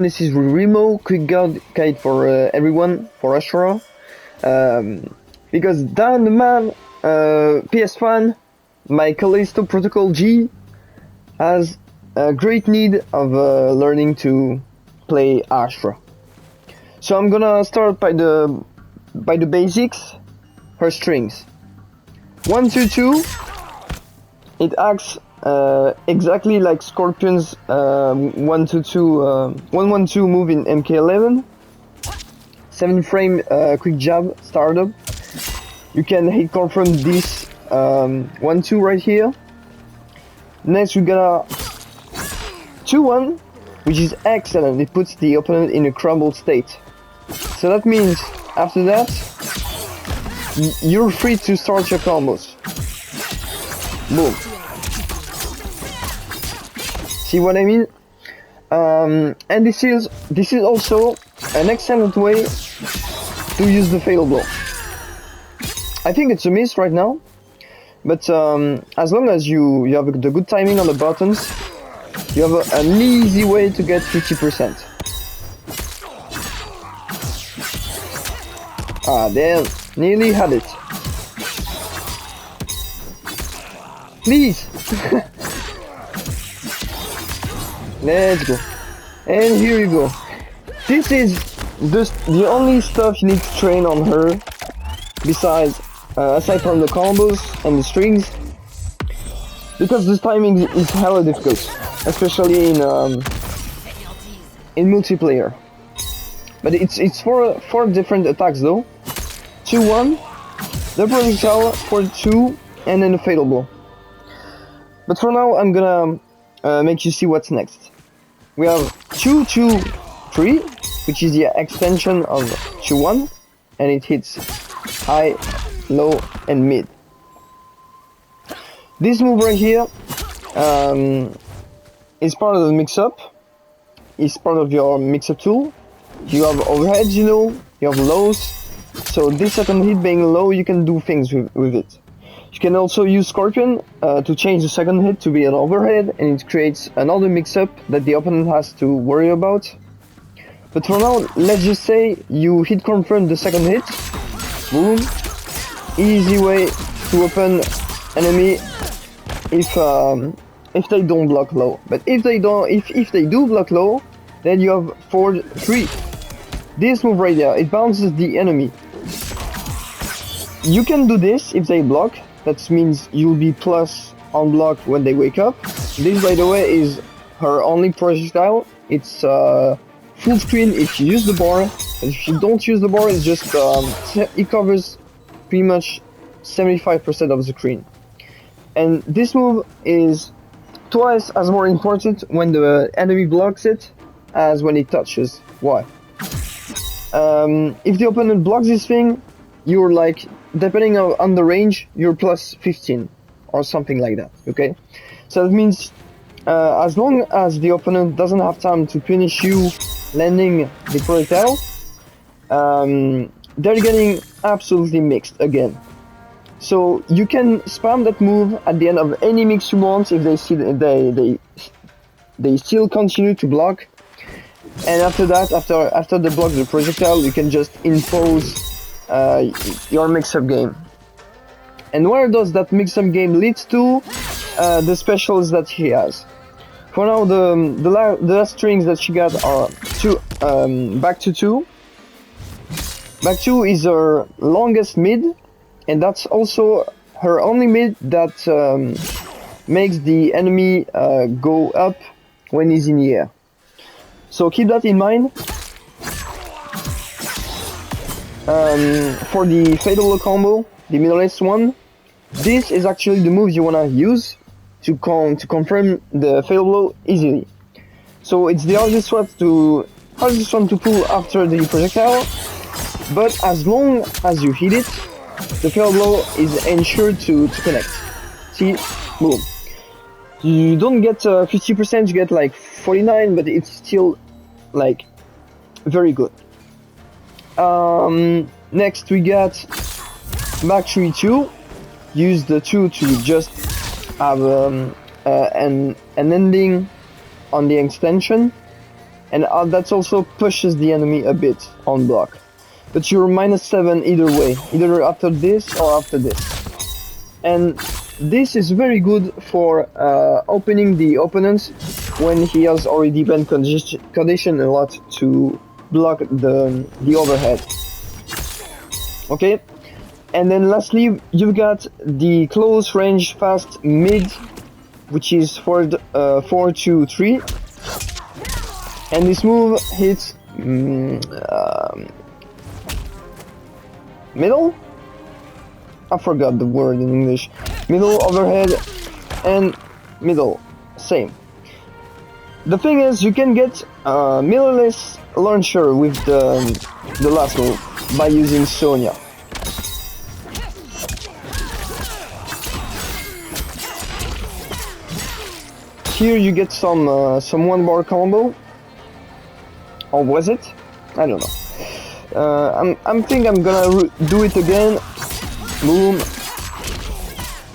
This is Remo, quick guide for everyone, for Ashrah. Because DanTheMan-PSFan, my Callisto Protocol G, has a great need of learning to play Ashrah. So I'm gonna start by the basics. Her strings. 1, 2, 2. It acts exactly like Scorpion's 1-2 move in MK11. 7-frame quick jab startup. You can hit confirm this 1-2 right here. Next we got a 2-1, which is excellent. It puts the opponent in a crumbled state. So that means after that you're free to start your combos. Boom. See what I mean? And this is also an excellent way to use the fatal blow. I think it's a miss right now, but as long as you have the good timing on the buttons, you have an easy way to get 50%. Ah, damn, nearly had it. Please. Let's go. And here you go. This is just the only stuff you need to train on her, besides aside from the combos and the strings, because this timing is hella difficult, especially in multiplayer. But it's four different attacks though. 2-1, the projectile, 4-2, and then the fatal blow. But for now, I'm gonna make you see what's next. We have 2-2-3, which is the extension of 2-1, and it hits high, low, and mid. This move right here is part of the mix-up. It's part of your mix-up tool. You have overheads, you know, you have lows. So this second hit being low, you can do things with it. You can also use Scorpion to change the second hit to be an overhead, and it creates another mix-up that the opponent has to worry about. But for now, let's just say you hit confirm the second hit. Boom. Easy way to open enemy if they don't block low. But if they do block low, then you have 4-3. This move right there, it bounces the enemy. You can do this if they block. That means you'll be plus on block when they wake up. This, by the way, is her only projectile. It's full screen if you use the bar. And if you don't use the bar, it's just it covers pretty much 75% of the screen. And this move is twice as more important when the enemy blocks it as when it touches. Why? If the opponent blocks this thing, you're like, depending on the range, you're plus 15 or something like that, okay? So that means as long as the opponent doesn't have time to punish you landing the projectile, they're getting absolutely mixed again. So you can spam that move at the end of any mix you want if they still continue to block. And after that, after they block the projectile, you can just impose your mix-up game. And where does that mix-up game lead to? The specials that she has. For now, the last strings that she got are back to 2. Back 2 is her longest mid, and that's also her only mid that makes the enemy go up when he's in the air. So keep that in mind. For the fatal combo, the middle-list one, this is actually the move you wanna use to confirm the fatal blow easily. So it's the hardest one to pull after the projectile, but as long as you hit it, the fatal blow is ensured to connect. See, boom. You don't get 50%, you get like 49, but it's still like very good. Next we got back 3-2. Use the 2 to just have an ending on the extension. and that also pushes the enemy a bit on block. But you're -7 either way, either after this or after this. And this is very good for opening the opponent when he has already been conditioned a lot to block the overhead. Okay, and then lastly you've got the close range fast mid, which is for 4-2-3, and this move hits middle? I forgot the word in English. Middle, overhead, and middle. Same. The thing is, you can get mirrorless launcher with the last move by using Sonya. Here you get some one-bar combo. Or was it? I don't know. I'm think I'm gonna do it again. Boom.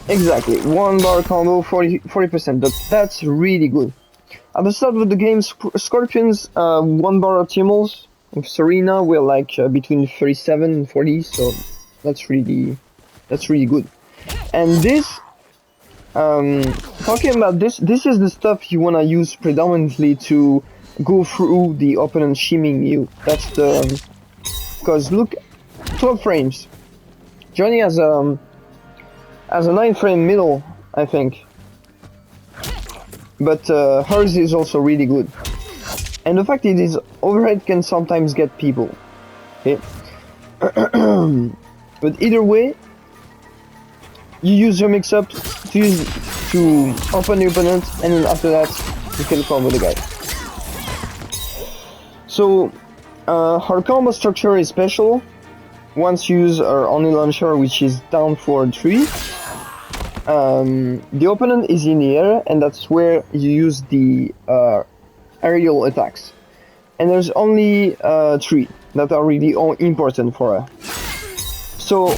Exactly, 1-bar combo, 40%. That's really good. At the start of the game, Scorpion's 1-bar optimals of Serena were like between 37 and 40, so that's really good. And this, talking about this is the stuff you wanna use predominantly to go through the opponent shimming you. That's the, because look, 12 frames. Johnny has a 9-frame middle, I think, but hers is also really good. And the fact is, overhead can sometimes get people. Okay, but either way, you use your mix-up to open the opponent, and then after that, you can combo the guy. So, her combo structure is special. Once you use our only launcher, which is down for 3, the opponent is in the air, and that's where you use the aerial attacks. And there's only 3 that are really important for her. So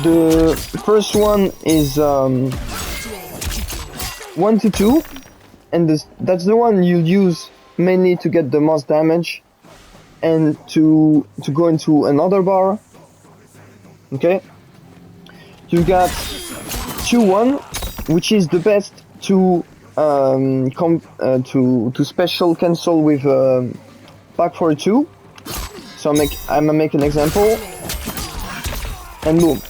the first one is 1-2, and that's the one you'll use mainly to get the most damage and to go into another bar. Okay, you got 2-1, which is the best to special cancel with back for 2. So I'm gonna make an example, and boom.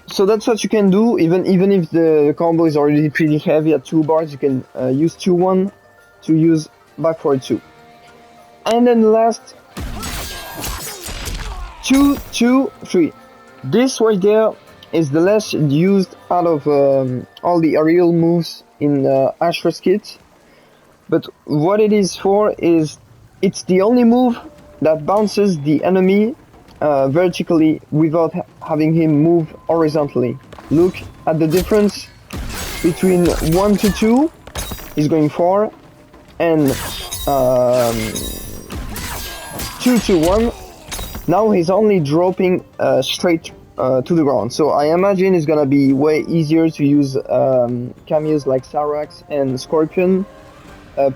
So that's what you can do. Even if the combo is already pretty heavy at 2 bars, you can use 2-1 to use back for 2. And then last, 2-2-3. This right there is the less used out of all the aerial moves in Ashrah's kit. But what it is for is, it's the only move that bounces the enemy vertically without having him move horizontally. Look at the difference between 1-2, he's going 4, and 2-1, now he's only dropping straight to the ground. So I imagine it's gonna be way easier to use cameos like Sarax and Scorpion,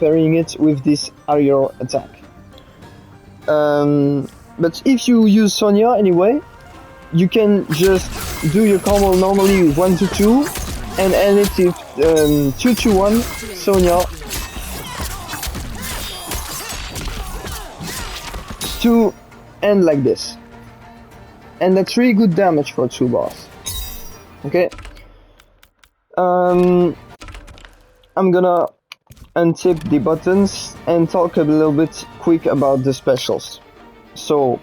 pairing it with this aerial attack. But if you use Sonya anyway, you can just do your combo normally with 1-2 and end it with 2-1 Sonya to end like this. And that's really good damage for 2 bars. Okay. I'm gonna untip the buttons and talk a little bit quick about the specials. So,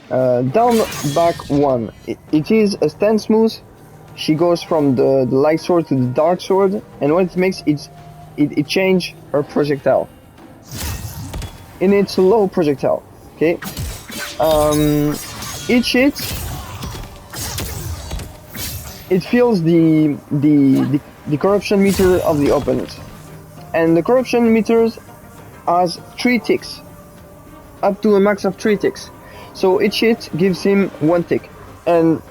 down back 1, it is a stance move. She goes from the light sword to the dark sword, and what it makes it change her projectile. And it's a low projectile. Okay. Each hit, it fills the corruption meter of the opponent, and the corruption meters has 3 ticks, up to a max of 3 ticks. So each hit gives him 1 tick. And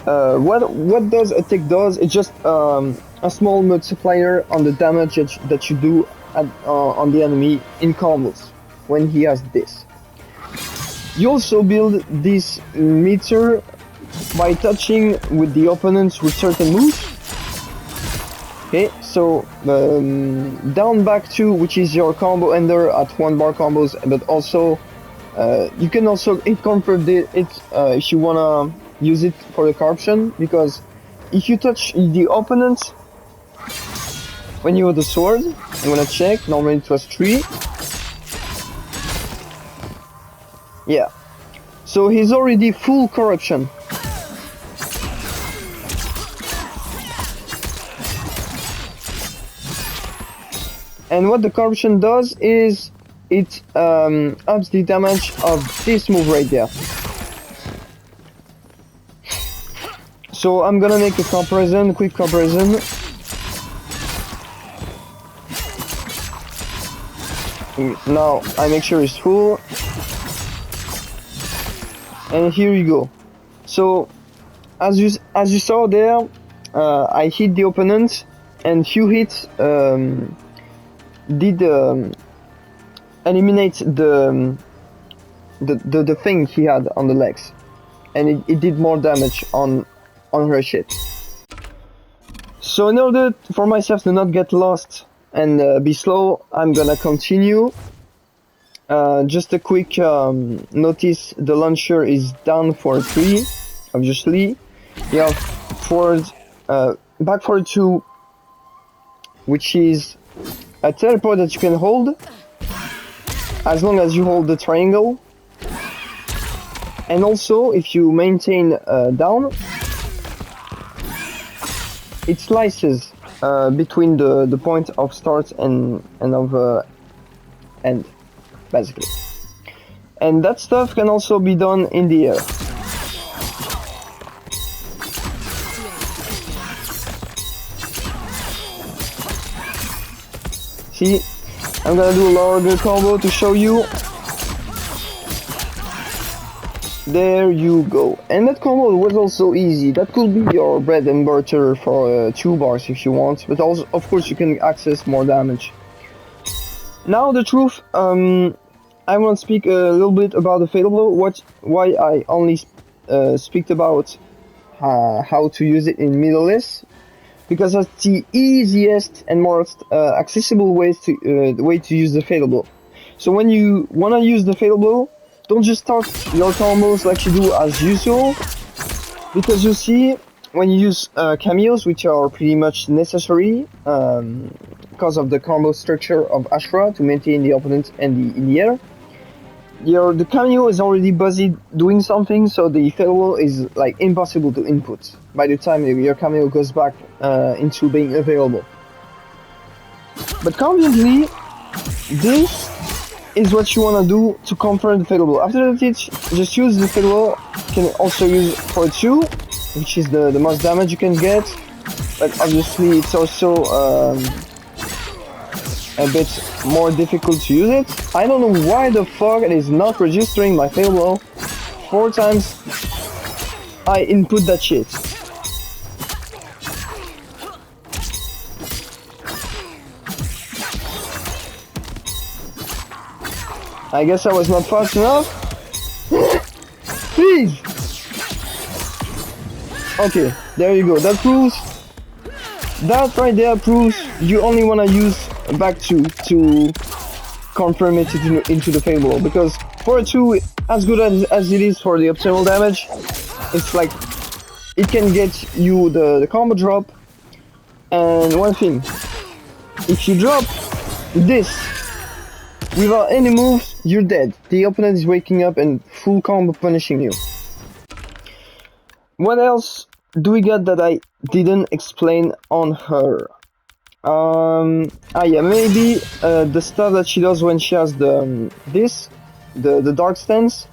what does a tick does? It's just a small multiplier on the damage that you do on the enemy in combos when he has this. You also build this meter by touching with the opponents with certain moves. Okay, so down back 2, which is your combo ender at 1 bar combos, but also you can also convert it if you wanna use it for the corruption, because if you touch the opponent when you have the sword, I'm gonna check, normally it was 3. Yeah, so he's already full corruption. And what the corruption does is it ups the damage of this move right there. So I'm gonna make a comparison, quick comparison. Now I make sure it's full. And here you go. So as you saw there, I hit the opponent, and few hits did eliminate the thing he had on the legs, and it did more damage on her shit. So in order for myself to not get lost and be slow, I'm gonna continue. Just a quick notice, the launcher is down for 3, obviously. You have forward, back forward 2, which is a teleport that you can hold, as long as you hold the triangle. And also, if you maintain down, it slices between the point of start and of end, basically. And that stuff can also be done in the air. See, I'm gonna do a larger combo to show you. There you go. And that combo was also easy. That could be your bread and butter for 2 bars if you want, but also, of course, you can access more damage. Now the truth, I want to speak a little bit about the Fatal Blow. Why I only speak about how to use it in Middle East. Because that's the easiest and most accessible way to use the Fatal Blow. So when you wanna use the Fatal Blow, don't just start your combos like you do as usual, because you see, when you use cameos, which are pretty much necessary because of the combo structure of Ashrah to maintain the opponent and in the air, the cameo is already busy doing something, so the Fatal Blow is like impossible to input by the time your cameo goes back into being available. But conveniently, this is what you wanna do to confirm the Fatal Blow. After that, just use the Fatal Blow. You can also use for 2, which is the most damage you can get, but obviously it's also a bit more difficult to use it. I don't know why the fuck it is not registering my Fatal Blow. 4 times I input that shit. I guess I was not fast enough. Please! Okay, there you go. That right there proves you only want to use back 2 to confirm it into the Fatal Blow, because for 2, as good as it is for the optimal damage, it's like it can get you the combo drop. And one thing, if you drop this without any moves, you're dead. The opponent is waking up and full combo punishing you. What else do we got that I didn't explain on her? Yeah, maybe the stuff that she does when she has the dark stance.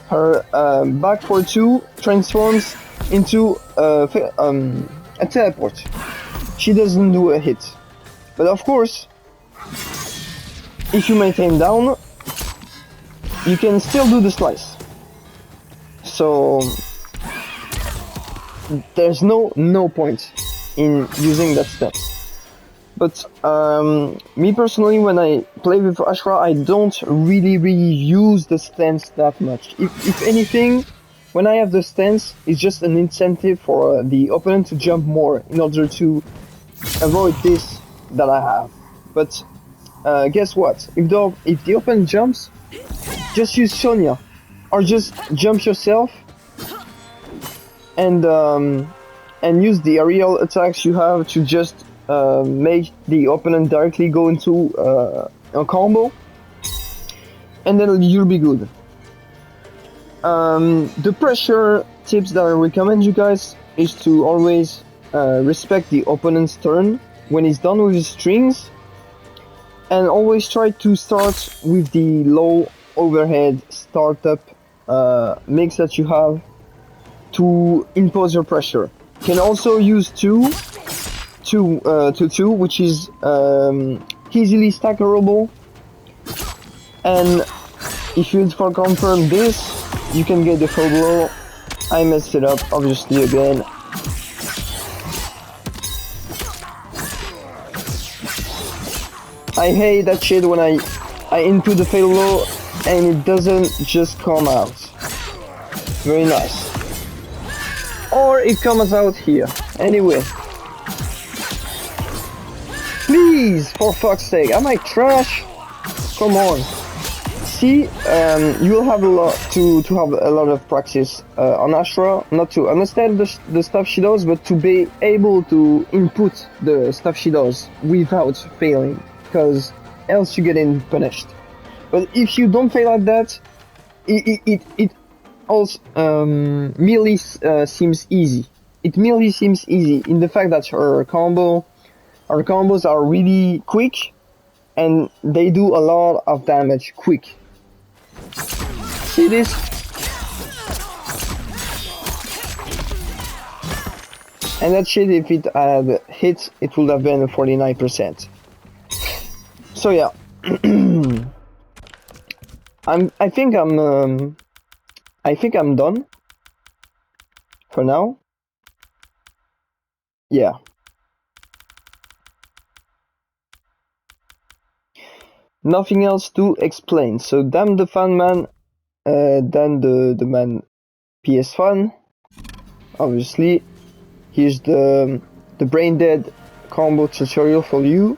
Her back for 2 transforms into a teleport. She doesn't do a hit, but of course, if you maintain down, you can still do the slice. So there's no point in using that stance. But me personally, when I play with Ashrah, I don't really use the stance that much. If anything, when I have the stance, it's just an incentive for the opponent to jump more in order to avoid this that I have. But guess what? If the opponent jumps, just use Sonya, or just jump yourself and use the aerial attacks you have to just make the opponent directly go into a combo, and then you'll be good. The pressure tips that I recommend you guys is to always respect the opponent's turn when he's done with his strings, and always try to start with the low overhead startup mix that you have to impose your pressure. You can also use 2, which is easily stackerable, and if you for confirm this, you can get the full blow. I messed it up obviously again. I hate that shit when I input the fatal blow and it doesn't just come out. Very nice. Or it comes out here. Anyway. Please, for fuck's sake, am I trash? Come on. See, you'll have a lot to have a lot of practice on Ashrah, not to understand the stuff she does, but to be able to input the stuff she does without failing, because else you get punished. But if you don't fail at that, it also merely seems easy. It merely seems easy in the fact that her combos are really quick and they do a lot of damage quick. See this? And that shit, if it had hit, it would have been 49%. So yeah. I think I'm done for now. Yeah. Nothing else to explain. So DanTheMan-PSFan, DanTheMan-PSFan. Obviously, here's the brain dead combo tutorial for you.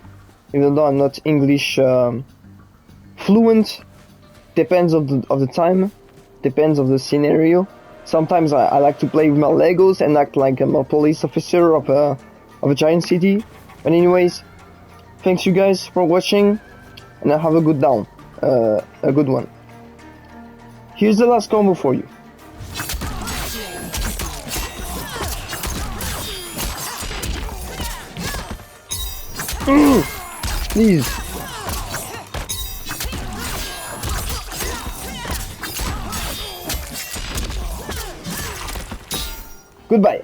Even though I'm not English fluent, depends of the time, depends of the scenario. Sometimes I like to play with my Legos and act like I'm a police officer of a giant city. But anyways, thanks you guys for watching, and have a good one. Here's the last combo for you. Please. Goodbye.